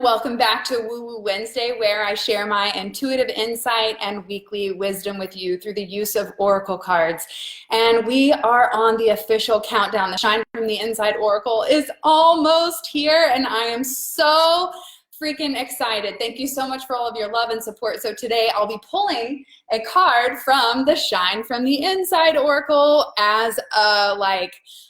Welcome back to Woo Woo Wednesday, where I share my intuitive insight and weekly wisdom with you through the use of oracle cards. And we are on the official countdown. The Shine from the Inside Oracle is almost here, and I am so freaking excited. Thank you so much for all of your love and support. So today I'll be pulling a card from the Shine from the Inside Oracle as a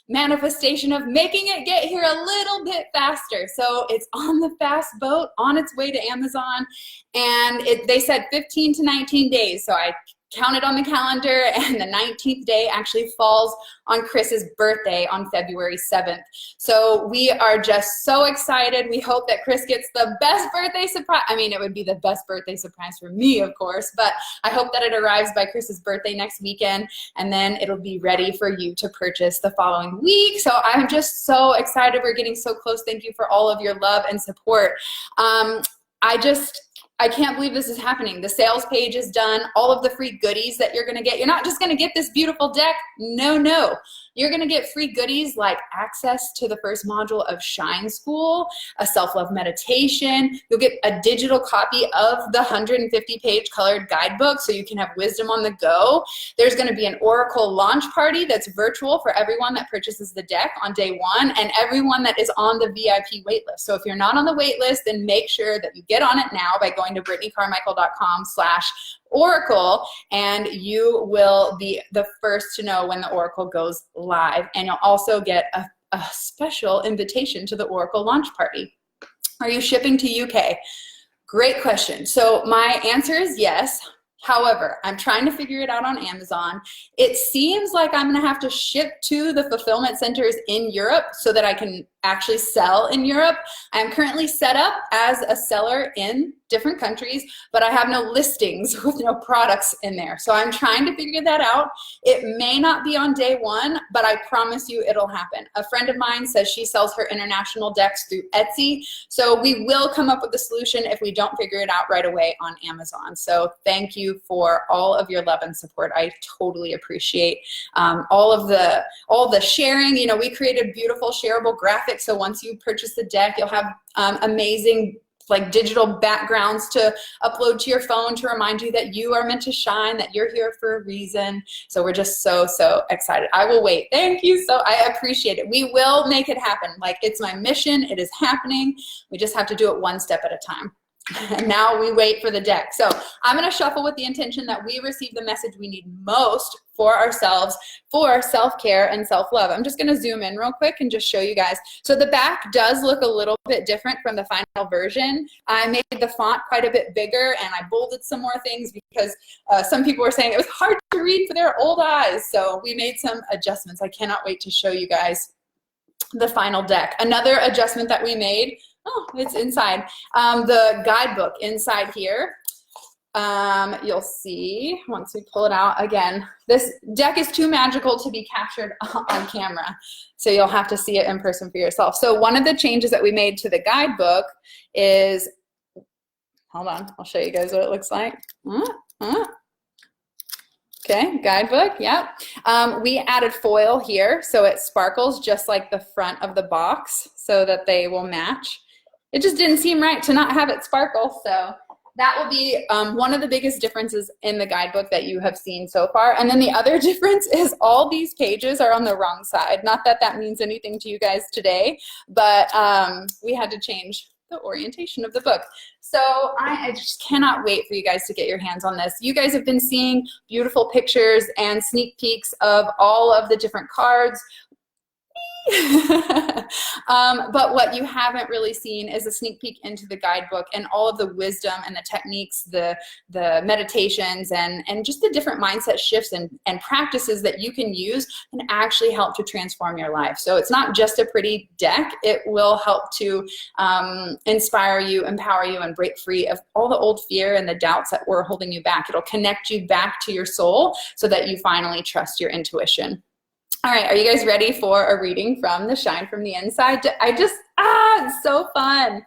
manifestation of making it get here a little bit faster. So it's on the fast boat on its way to Amazon, and they said 15 to 19 days. So I counted on the calendar, and the 19th day actually falls on Chris's birthday on February 7th. So we are just so excited. We hope that Chris gets the best birthday surprise. I mean, it would be the best birthday surprise for me, of course, but I hope that it arrives by Chris's birthday next weekend, and then it'll be ready for you to purchase the following week. So I'm just so excited. We're getting so close. Thank you for all of your love and support. I can't believe this is happening. The sales page is done. All of the free goodies that you're gonna get. You're not just gonna get this beautiful deck. No. You're gonna get free goodies like access to the first module of Shine School, a self-love meditation. You'll get a digital copy of the 150-page colored guidebook so you can have wisdom on the go. There's gonna be an Oracle launch party that's virtual for everyone that purchases the deck on day one and everyone that is on the VIP waitlist. So if you're not on the waitlist, then make sure that you get on it now by going to brittneycarmichael.com/oracle, and you will be the first to know when the Oracle goes live. And you'll also get a special invitation to the Oracle launch party. Are you shipping to UK? Great question. So my answer is yes. However, I'm trying to figure it out on Amazon. It seems like I'm gonna have to ship to the fulfillment centers in Europe so that I can actually sell in Europe. I'm currently set up as a seller in different countries, but I have no listings with no products in there. So I'm trying to figure that out. It may not be on day one, but I promise you it'll happen. A friend of mine says she sells her international decks through Etsy. So we will come up with a solution if we don't figure it out right away on Amazon. So thank you for all of your love and support. I totally appreciate all the sharing. You know, we created beautiful shareable graphics. So once you purchase the deck, you'll have amazing digital backgrounds to upload to your phone to remind you that you are meant to shine, that you're here for a reason. So we're just so excited. I will wait. Thank you. So I appreciate it. We will make it happen. It's my mission. It is happening. We just have to do it one step at a time. And now we wait for the deck. So I'm going to shuffle with the intention that we receive the message we need most for ourselves, for self-care and self-love. I'm just going to zoom in real quick and just show you guys. So the back does look a little bit different from the final version. I made the font quite a bit bigger, and I bolded some more things because some people were saying it was hard to read for their old eyes. So we made some adjustments. I cannot wait to show you guys the final deck. Another adjustment that we made, oh, it's inside. The guidebook inside here. You'll see once we pull it out again. This deck is too magical to be captured on camera, so you'll have to see it in person for yourself. So one of the changes that we made to the guidebook is, hold on, I'll show you guys what it looks like. Okay, guidebook, yep. We added foil here, so it sparkles just like the front of the box so that they will match. It just didn't seem right to not have it sparkle, so that will be one of the biggest differences in the guidebook that you have seen so far. And then the other difference is all these pages are on the wrong side. Not that that means anything to you guys today, but we had to change the orientation of the book. So I just cannot wait for you guys to get your hands on this. You guys have been seeing beautiful pictures and sneak peeks of all of the different cards. But what you haven't really seen is a sneak peek into the guidebook and all of the wisdom and the techniques, the meditations, and just the different mindset shifts and practices that you can use and actually help to transform your life. So it's not just a pretty deck. It will help to inspire you, empower you, and break free of all the old fear and the doubts that were holding you back. It'll connect you back to your soul so that you finally trust your intuition. All right, are you guys ready for a reading from the Shine from the Inside? It's so fun.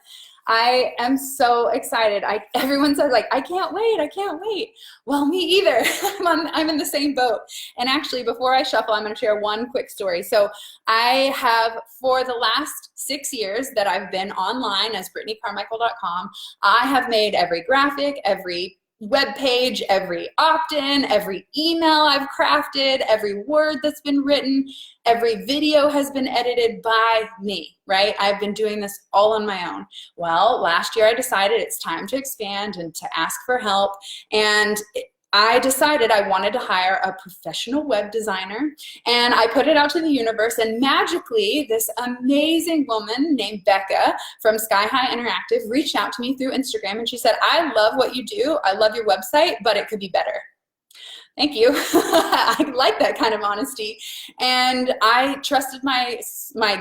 I am so excited. Everyone says like, I can't wait, I can't wait. Well, me either. I'm in the same boat. And actually, before I shuffle, I'm going to share one quick story. So I have, for the last 6 years that I've been online as BrittneyCarmichael.com, I have made every graphic, every web page, every opt-in, every email I've crafted, every word that's been written, every video has been edited by me, right? I've been doing this all on my own. Well, last year I decided it's time to expand and to ask for help, and I decided I wanted to hire a professional web designer, and I put it out to the universe, and magically this amazing woman named Becca from Sky High Interactive reached out to me through Instagram, and she said, I love what you do. I love your website, but it could be better. Thank you. I like that kind of honesty. And I trusted my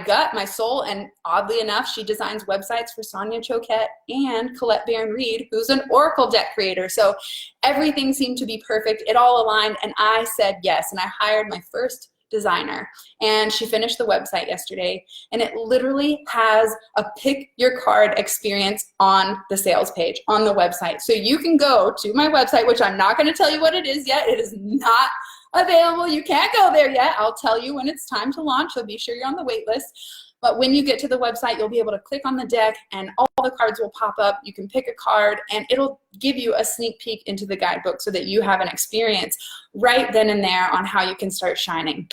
gut, my soul, and oddly enough, she designs websites for Sonia Choquette and Colette Barron-Reed, who's an Oracle deck creator. So everything seemed to be perfect. It all aligned, and I said yes, and I hired my first designer, and she finished the website yesterday, and it literally has a pick your card experience on the sales page on the website. So you can go to my website, which I'm not going to tell you what it is yet. It is not available. You can't go there yet. I'll tell you when it's time to launch, so be sure you're on the wait list. But when you get to the website, you'll be able to click on the deck and all the cards will pop up. You can pick a card and it'll give you a sneak peek into the guidebook so that you have an experience right then and there on how you can start shining.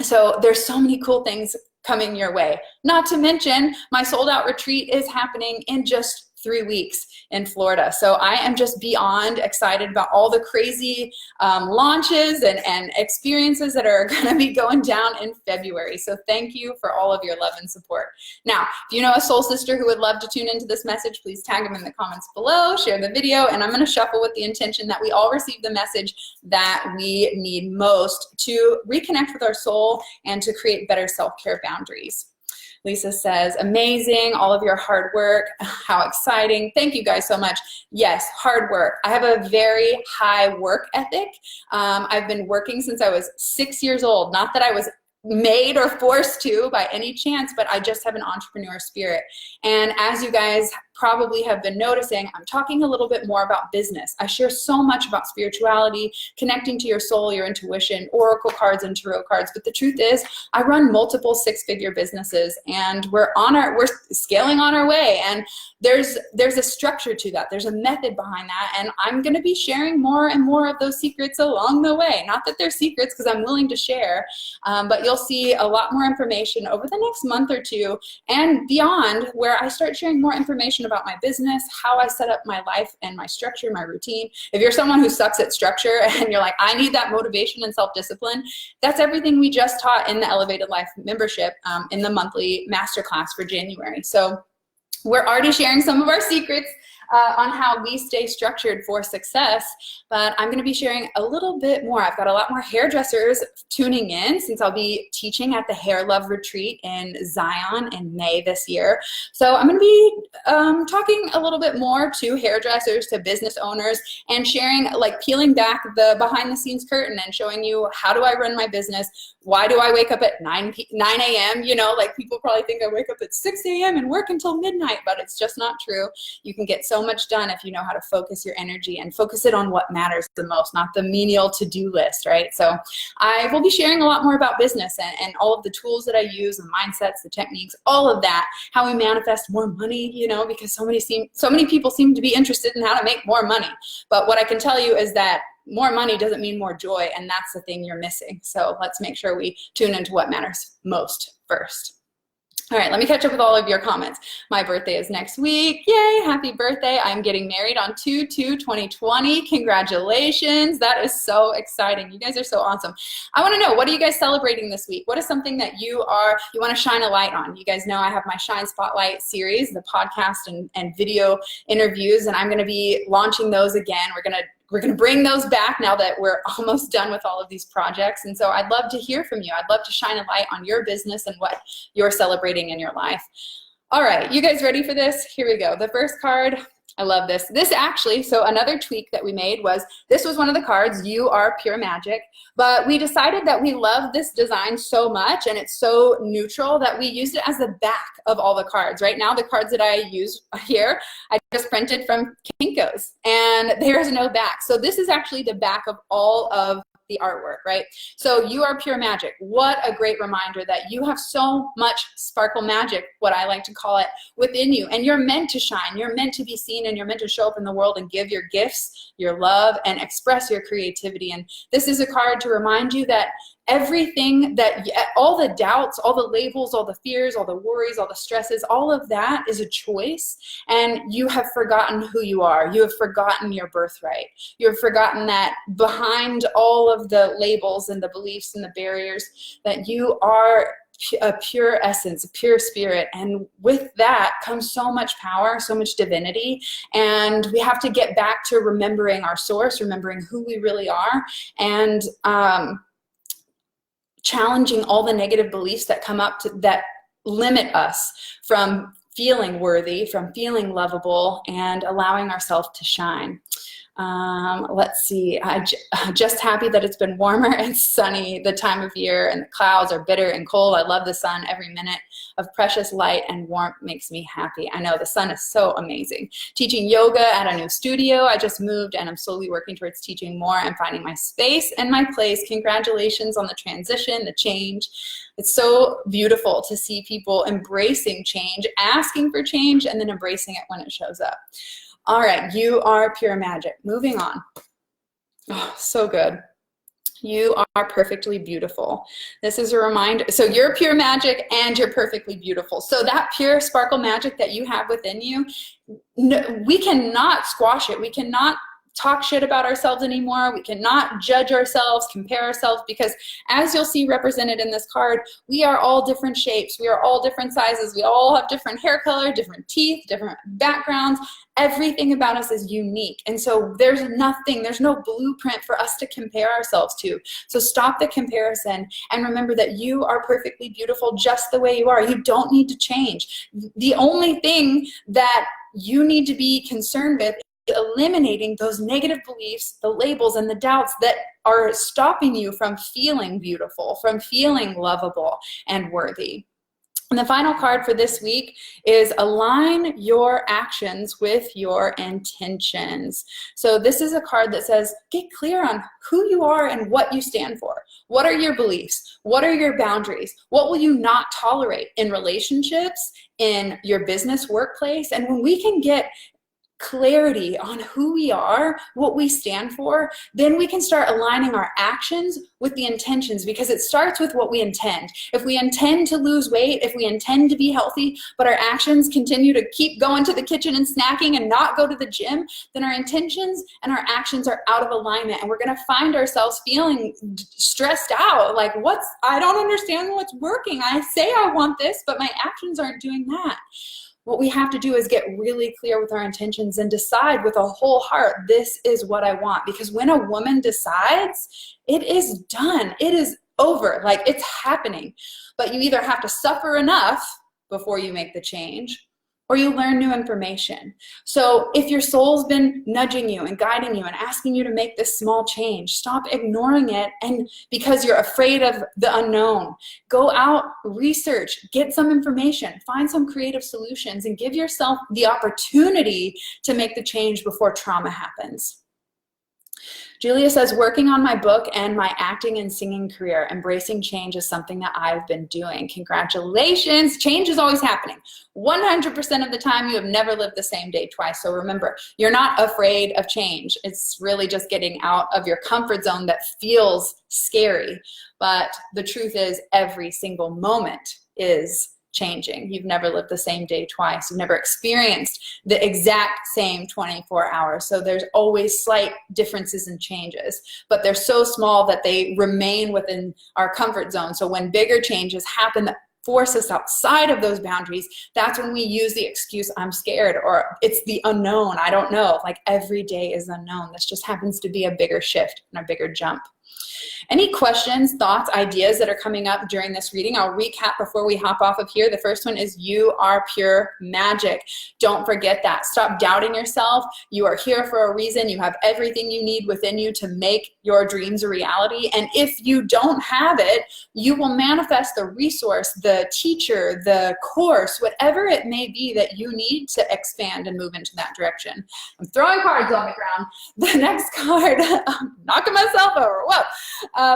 So there's so many cool things coming your way. Not to mention, my sold out retreat is happening in just 3 weeks in Florida. So I am just beyond excited about all the crazy launches and experiences that are going to be going down in February. So thank you for all of your love and support. Now, if you know a soul sister who would love to tune into this message, please tag them in the comments below, share the video, and I'm going to shuffle with the intention that we all receive the message that we need most to reconnect with our soul and to create better self-care boundaries. Lisa says, amazing, all of your hard work, how exciting. Thank you guys so much. Yes, hard work. I have a very high work ethic. I've been working since I was 6 years old. Not that I was made or forced to by any chance, but I just have an entrepreneur spirit. And as you guys probably have been noticing, I'm talking a little bit more about business. I share so much about spirituality, connecting to your soul, your intuition, oracle cards and tarot cards. But the truth is, I run multiple six-figure businesses, and we're scaling on our way. And there's a structure to that. There's a method behind that. And I'm going to be sharing more and more of those secrets along the way. Not that they're secrets, because I'm willing to share, but you'll see a lot more information over the next month or two and beyond, where I start sharing more information about my business, how I set up my life and my structure, my routine. If you're someone who sucks at structure and you're like, I need that motivation and self-discipline, that's everything we just taught in the Elevated Life membership in the monthly masterclass for January. So we're already sharing some of our secrets on how we stay structured for success, but I'm going to be sharing a little bit more. I've got a lot more hairdressers tuning in since I'll be teaching at the Hair Love Retreat in Zion in May this year. So I'm going to be talking a little bit more to hairdressers, to business owners, and sharing, like, peeling back the behind the scenes curtain and showing you, how do I run my business? Why do I wake up at 9 a.m.? You know, like, people probably think I wake up at 6 a.m. and work until midnight, but it's just not true. You can get so much done if you know how to focus your energy and focus it on what matters the most, not the menial to-do list, right? So I will be sharing a lot more about business and all of the tools that I use, the mindsets, the techniques, all of that, how we manifest more money, you know, because so many people seem to be interested in how to make more money. But what I can tell you is that more money doesn't mean more joy, and that's the thing you're missing. So let's make sure we tune into what matters most first. All right, let me catch up with all of your comments. My birthday is next week. Yay, happy birthday. I'm getting married on 2/2/2020. Congratulations. That is so exciting. You guys are so awesome. I want to know, what are you guys celebrating this week? What is something that you want to shine a light on? You guys know I have my Shine Spotlight series, the podcast and video interviews, and I'm going to be launching those again. We're going to bring those back now that we're almost done with all of these projects. And so I'd love to hear from you. I'd love to shine a light on your business and what you're celebrating in your life. All right, you guys ready for this? Here we go. The first card, I love this. This actually, so another tweak that we made was, this was one of the cards, You Are Pure Magic, but we decided that we love this design so much and it's so neutral that we used it as the back of all the cards. Right now, the cards that I use here, I just printed from Kinko's and there's no back. So this is actually the back of all of the artwork, right? So you are pure magic. What a great reminder that you have so much sparkle magic, what I like to call it, within you. And you're meant to shine. You're meant to be seen and you're meant to show up in the world and give your gifts, your love, and express your creativity. And this is a card to remind you that everything that, all the doubts, all the labels, all the fears, all the worries, all the stresses, all of that is a choice. And you have forgotten who you are. You have forgotten your birthright. You have forgotten that behind all of the labels and the beliefs and the barriers, that you are a pure essence, a pure spirit. And with that comes so much power, so much divinity. And we have to get back to remembering our source, remembering who we really are, and challenging all the negative beliefs that come up that limit us from feeling worthy, from feeling lovable, and allowing ourselves to shine. Let's see, I'm just happy that it's been warmer and sunny the time of year, and the clouds are bitter and cold. I love the sun. Every minute of precious light and warmth makes me happy. I know the sun is so amazing. Teaching yoga at a new studio. I just moved and I'm slowly working towards teaching more and finding my space and my place. Congratulations on the transition, the change. It's so beautiful to see people embracing change, asking for change, and then embracing it when it shows up. All right, you are pure magic. Moving on. Oh, so good. You are perfectly beautiful. This is a reminder. So you're pure magic and you're perfectly beautiful. So that pure sparkle magic that you have within you, we cannot squash it. We cannot talk shit about ourselves anymore. We cannot judge ourselves, compare ourselves, because as you'll see represented in this card, we are all different shapes. We are all different sizes. We all have different hair color, different teeth, different backgrounds. Everything about us is unique. And so there's no blueprint for us to compare ourselves to. So stop the comparison and remember that you are perfectly beautiful just the way you are. You don't need to change. The only thing that you need to be concerned with is eliminating those negative beliefs, the labels, and the doubts that are stopping you from feeling beautiful, from feeling lovable and worthy. And the final card for this week is align your actions with your intentions. So this is a card that says, get clear on who you are and what you stand for. What are your beliefs? What are your boundaries? What will you not tolerate in relationships, in your business workplace? And when we can get clarity on who we are, what we stand for, then we can start aligning our actions with the intentions, because it starts with what we intend. If we intend to lose weight, if we intend to be healthy, but our actions continue to keep going to the kitchen and snacking and not go to the gym, then our intentions and our actions are out of alignment, and we're going to find ourselves feeling stressed out, like, I don't understand what's working. I say I want this, but my actions aren't doing that. What we have to do is get really clear with our intentions and decide with a whole heart, this is what I want. Because when a woman decides, it is done. It is over. Like, it's happening. But you either have to suffer enough before you make the change, or you learn new information. So if your soul's been nudging you and guiding you and asking you to make this small change, stop ignoring it, and because you're afraid of the unknown. Go out, research, get some information, find some creative solutions, and give yourself the opportunity to make the change before trauma happens. Julia says, working on my book and my acting and singing career, embracing change is something that I've been doing. Congratulations. Change is always happening. 100% of the time, you have never lived the same day twice. So remember, you're not afraid of change. It's really just getting out of your comfort zone that feels scary. But the truth is, every single moment is changing. You've never lived the same day twice. You've never experienced the exact same 24 hours. So there's always slight differences and changes, but they're so small that they remain within our comfort zone. So when bigger changes happen that force us outside of those boundaries, that's when we use the excuse, I'm scared, or it's the unknown, I don't know. Like, every day is unknown. This just happens to be a bigger shift and a bigger jump. Any questions, thoughts, ideas that are coming up during this reading? I'll recap before we hop off of here. The first one is you are pure magic. Don't forget that. Stop doubting yourself. You are here for a reason. You have everything you need within you to make your dreams a reality. And if you don't have it, you will manifest the resource, the teacher, the course, whatever it may be that you need to expand and move into that direction. I'm throwing cards on the ground. The next card, I'm knocking myself over. Whoa.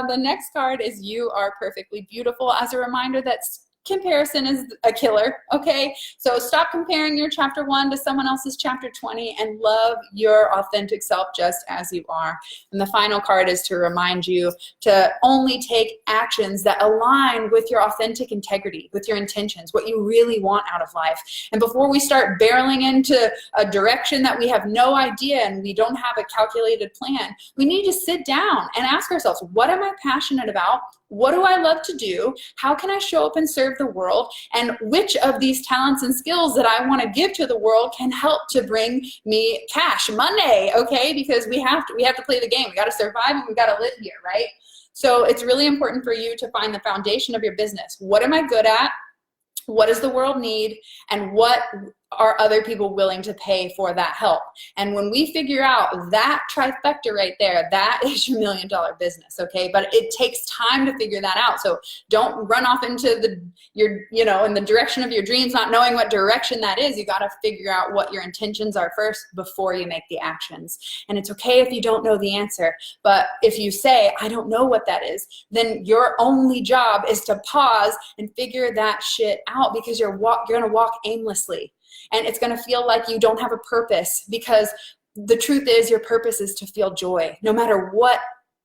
The next card is you are perfectly beautiful. As a reminder that comparison is a killer, okay? So stop comparing your chapter 1 to someone else's chapter 20 and love your authentic self just as you are. And the final card is to remind you to only take actions that align with your authentic integrity, with your intentions, what you really want out of life. And before we start barreling into a direction that we have no idea and we don't have a calculated plan, we need to sit down and ask ourselves, what am I passionate about? What do I love to do? How can I show up and serve the world? And which of these talents and skills that I want to give to the world can help to bring me cash, money, okay? Because we have to play the game. We got to survive and we got to live here, right? So it's really important for you to find the foundation of your business. What am I good at? What does the world need? And what are other people willing to pay for that help? And when we figure out that trifecta right there, that is your $1 million business, okay? But it takes time to figure that out. So don't run off into in the direction of your dreams, not knowing what direction that is. You got to figure out what your intentions are first before you make the actions. And it's okay if you don't know the answer, but if you say, I don't know what that is, then your only job is to pause and figure that shit out, because you're going to walk aimlessly. And it's going to feel like you don't have a purpose, because the truth is your purpose is to feel joy, no matter what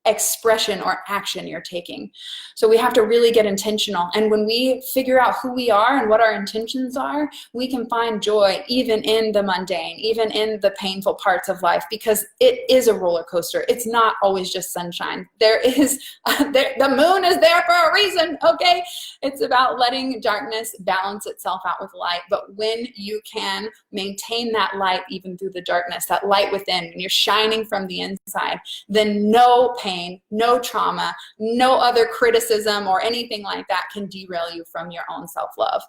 expression or action you're taking. So we have to really get intentional. And when we figure out who we are and what our intentions are, we can find joy even in the mundane, even in the painful parts of life, because it is a roller coaster. It's not always just sunshine. The moon is there for a reason, okay? It's about letting darkness balance itself out with light. But when you can maintain that light even through the darkness, that light within, when you're shining from the inside, then no pain, no trauma, no other criticism or anything like that can derail you from your own self-love.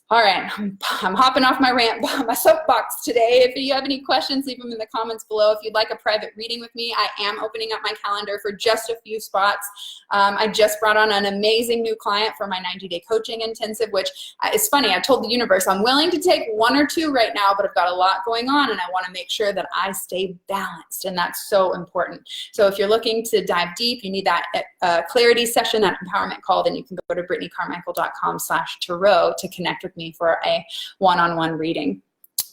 All right, I'm hopping off my soapbox today. If you have any questions, leave them in the comments below. If you'd like a private reading with me, I am opening up my calendar for just a few spots. I just brought on an amazing new client for my 90-day coaching intensive, which is funny. I told the universe I'm willing to take 1 or 2 right now, but I've got a lot going on and I want to make sure that I stay balanced, and that's so important. So if you're looking to dive deep, you need that clarity session, that empowerment call, then you can go to brittneycarmichael.com/tarot to connect with me for a one-on-one reading.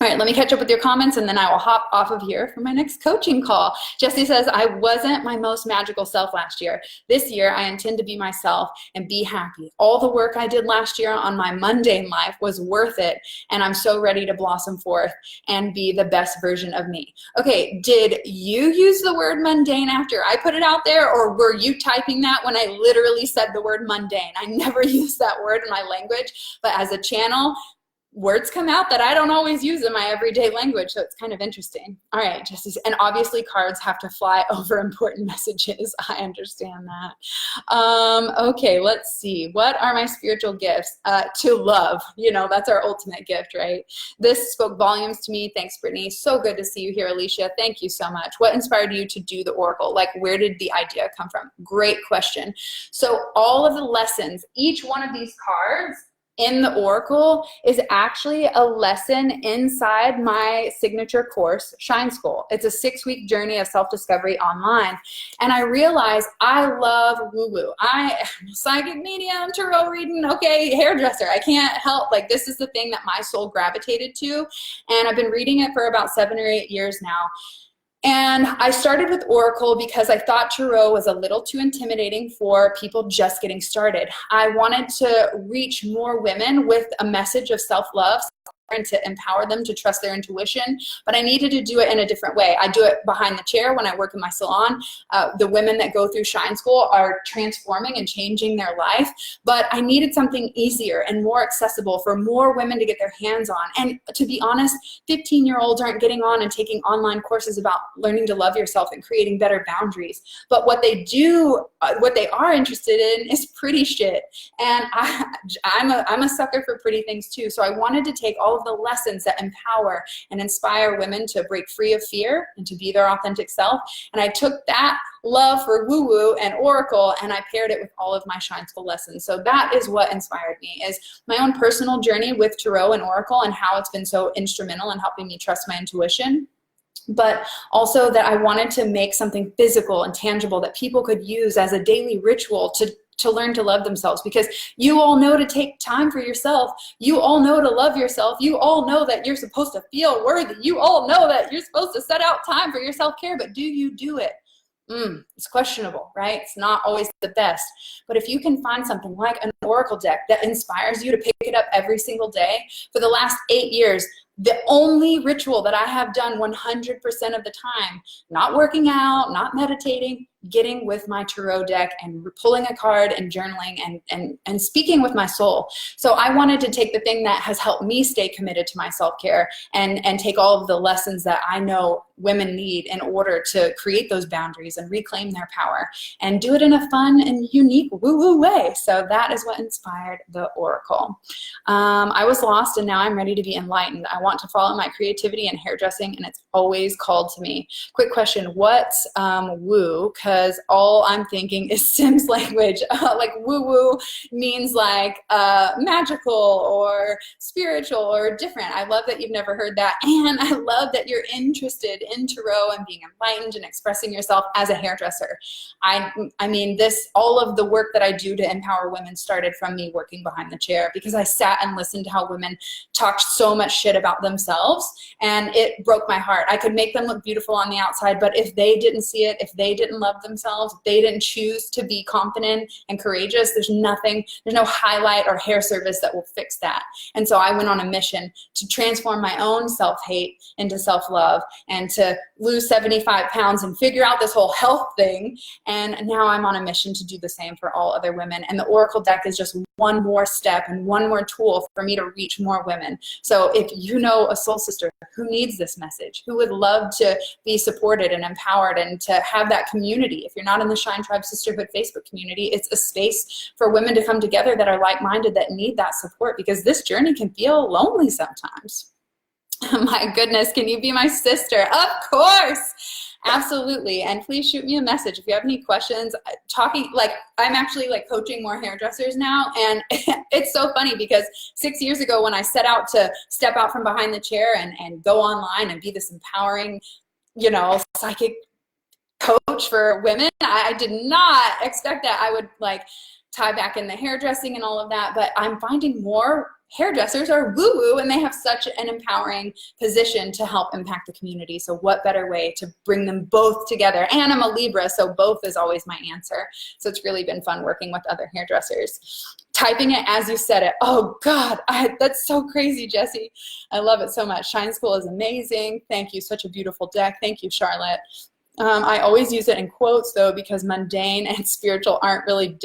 All right, let me catch up with your comments and then I will hop off of here for my next coaching call. Jesse says, I wasn't my most magical self last year. This year, I intend to be myself and be happy. All the work I did last year on my mundane life was worth it, and I'm so ready to blossom forth and be the best version of me. Okay, did you use the word mundane after I put it out there, or were you typing that when I literally said the word mundane? I never use that word in my language, but as a channel, words come out that I don't always use in my everyday language, so it's kind of interesting. All right, and obviously cards have to fly over important messages. I understand that. Okay, let's see. What are my spiritual gifts? To love. That's our ultimate gift, right? This spoke volumes to me. Thanks, Brittney. So good to see you here, Alicia. Thank you so much. What inspired you to do the Oracle? Like, where did the idea come from? Great question. So all of the lessons, each one of these cards in the Oracle is actually a lesson inside my signature course, Shine School. It's a 6-week journey of self-discovery online. And I realized I love woo-woo. I am a psychic medium, tarot reading, okay, hairdresser. I can't help, this is the thing that my soul gravitated to. And I've been reading it for about 7 or 8 years now. And I started with Oracle because I thought tarot was a little too intimidating for people just getting started. I wanted to reach more women with a message of self-love, and to empower them to trust their intuition, but I needed to do it in a different way. I do it behind the chair when I work in my salon. The women that go through Shine School are transforming and changing their life, but I needed something easier and more accessible for more women to get their hands on. And to be honest, 15-year-olds aren't getting on and taking online courses about learning to love yourself and creating better boundaries. But what they do, what they are interested in is pretty shit. And I'm a sucker for pretty things too. So I wanted to take all of the lessons that empower and inspire women to break free of fear and to be their authentic self. And I took that love for woo-woo and Oracle and I paired it with all of my Shine School lessons. So that is what inspired me, is my own personal journey with Tarot and Oracle and how it's been so instrumental in helping me trust my intuition. But also that I wanted to make something physical and tangible that people could use as a daily ritual to learn to love themselves, because you all know to take time for yourself. You all know to love yourself. You all know that you're supposed to feel worthy. You all know that you're supposed to set out time for your self-care, but do you do it? It's questionable, right? It's not always the best. But if you can find something like an Oracle deck that inspires you to pick it up every single day, for the last 8 years, the only ritual that I have done 100% of the time, not working out, not meditating, getting with my tarot deck and pulling a card and journaling and speaking with my soul. So I wanted to take the thing that has helped me stay committed to my self-care and take all of the lessons that I know women need in order to create those boundaries and reclaim their power and do it in a fun and unique woo-woo way. So that is what inspired the Oracle. I was lost and now I'm ready to be enlightened. I want to follow my creativity and hairdressing and it's always called to me. Quick question, what's woo? Because all I'm thinking is Sims language. Like woo-woo means like magical or spiritual or different. I love that you've never heard that. And I love that you're interested in tarot and being enlightened and expressing yourself as a hairdresser. I mean, all of the work that I do to empower women started from me working behind the chair, because I sat and listened to how women talked so much shit about themselves and it broke my heart. I could make them look beautiful on the outside, but if they didn't see it, if they didn't love themselves, if they didn't choose to be confident and courageous, there's no highlight or hair service that will fix that. And so I went on a mission to transform my own self-hate into self-love and to lose 75 pounds and figure out this whole health thing. And now I'm on a mission to do the same for all other women. And the Oracle deck is just one more step and one more tool for me to reach more women. So if you know a soul sister who needs this message, who would love to be supported and empowered and to have that community, if you're not in the Shine Tribe Sisterhood Facebook community, it's a space for women to come together that are like-minded, that need that support, because this journey can feel lonely sometimes. My goodness, can you be my sister? Of course. Absolutely. And please shoot me a message if you have any questions. I'm actually like coaching more hairdressers now. And it's so funny because 6 years ago when I set out to step out from behind the chair and go online and be this empowering, psychic coach for women, I did not expect that I would like tie back in the hairdressing and all of that. But I'm finding more hairdressers are woo-woo and they have such an empowering position to help impact the community. So what better way to bring them both together? And I'm a Libra, so both is always my answer. So it's really been fun working with other hairdressers. Typing it as you said it. Oh God, that's so crazy, Jessie. I love it so much. Shine School is amazing. Thank you, such a beautiful deck. Thank you, Charlotte. I always use it in quotes though, because mundane and spiritual aren't really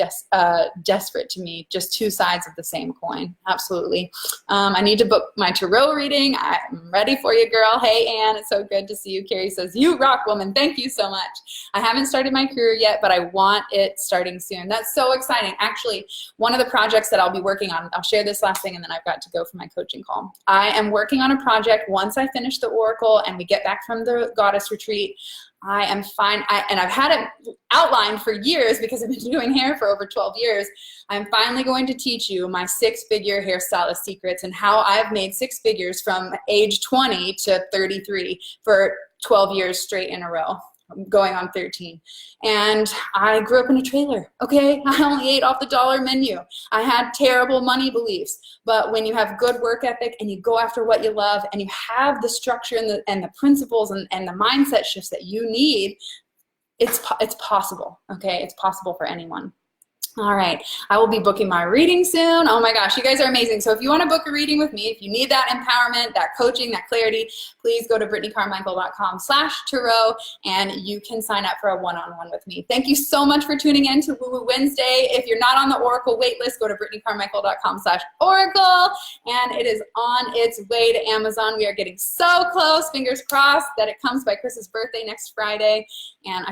desperate to me, just two sides of the same coin. Absolutely. I need to book my tarot reading. I'm ready for you, girl. Hey, Anne, it's so good to see you. Carrie says, you rock, woman. Thank you so much. I haven't started my career yet, but I want it starting soon. That's so exciting. Actually, one of the projects that I'll be working on, I'll share this last thing and then I've got to go for my coaching call. I am working on a project once I finish the Oracle and we get back from the Goddess Retreat. I am fine, and I've had it outlined for years because I've been doing hair for over 12 years. I'm finally going to teach you my 6-figure hairstylist secrets and how I've made 6 figures from age 20 to 33 for 12 years straight in a row. Going on 13. And I grew up in a trailer, okay? I only ate off the dollar menu. I had terrible money beliefs. But when you have good work ethic and you go after what you love and you have the structure and the principles and the mindset shifts that you need, it's possible, okay? It's possible for anyone. All right, I will be booking my reading soon. Oh my gosh, you guys are amazing. So if you want to book a reading with me, if you need that empowerment, that coaching, that clarity, please go to brittneycarmichael.com/tarot and you can sign up for a one-on-one with me. Thank you so much for tuning in to Woo Woo Wednesday. If you're not on the Oracle waitlist, go to brittneycarmichael.com/oracle and it is on its way to Amazon. We are getting so close, fingers crossed that it comes by Chris's birthday next Friday. And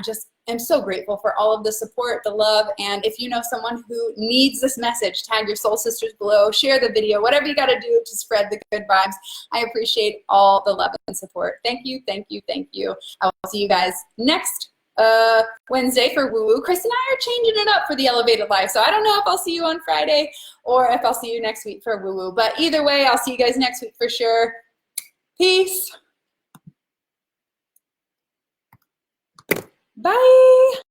I'm so grateful for all of the support, the love, and if you know someone who needs this message, tag your soul sisters below, share the video, whatever you got to do to spread the good vibes. I appreciate all the love and support. Thank you, thank you, thank you. I will see you guys next Wednesday for Woo Woo. Chris and I are changing it up for the Elevated Life, so I don't know if I'll see you on Friday or if I'll see you next week for Woo Woo, but either way, I'll see you guys next week for sure. Peace. Bye.